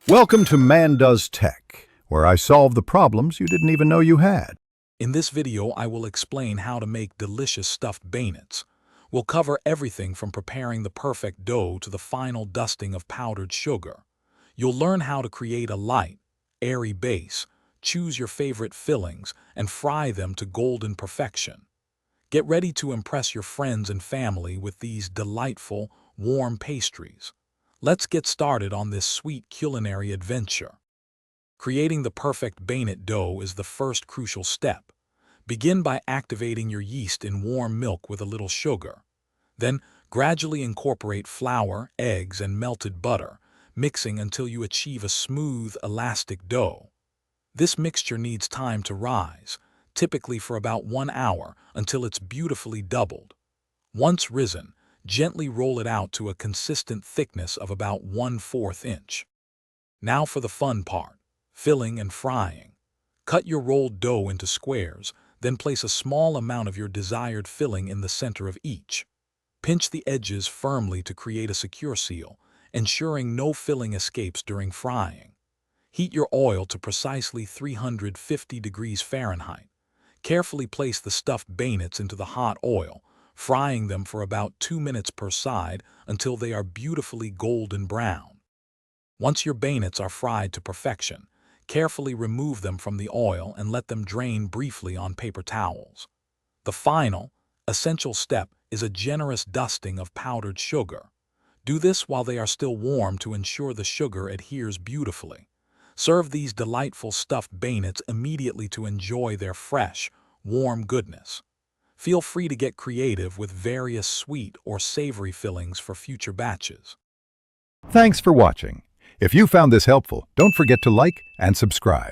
Welcome to Man Does Tech, where I solve the problems you didn't even know you had. In this video, I will explain how to make delicious stuffed beignets. We'll cover everything from preparing the perfect dough to the final dusting of powdered sugar. You'll learn how to create a light, airy base, choose your favorite fillings, and fry them to golden perfection. Get ready to impress your friends and family with these delightful, warm pastries. Let's get started on this sweet culinary adventure. Creating the perfect beignet dough is the first crucial step. Begin by activating your yeast in warm milk with a little sugar. Then, gradually incorporate flour, eggs, and melted butter, mixing until you achieve a smooth, elastic dough. This mixture needs time to rise, typically for about 1 hour, until it's beautifully doubled. Once risen, gently roll it out to a consistent thickness of about 1/4 inch. Now for the fun part, filling and frying. Cut your rolled dough into squares, then place a small amount of your desired filling in the center of each. Pinch the edges firmly to create a secure seal, ensuring no filling escapes during frying. Heat your oil to precisely 350 degrees Fahrenheit. Carefully place the stuffed beignets into the hot oil, frying them for about 2 minutes per side until they are beautifully golden brown. Once your beignets are fried to perfection, carefully remove them from the oil and let them drain briefly on paper towels. The final, essential step is a generous dusting of powdered sugar. Do this while they are still warm to ensure the sugar adheres beautifully. Serve these delightful stuffed beignets immediately to enjoy their fresh, warm goodness. Feel free to get creative with various sweet or savory fillings for future batches. Thanks for watching. If you found this helpful, don't forget to like and subscribe.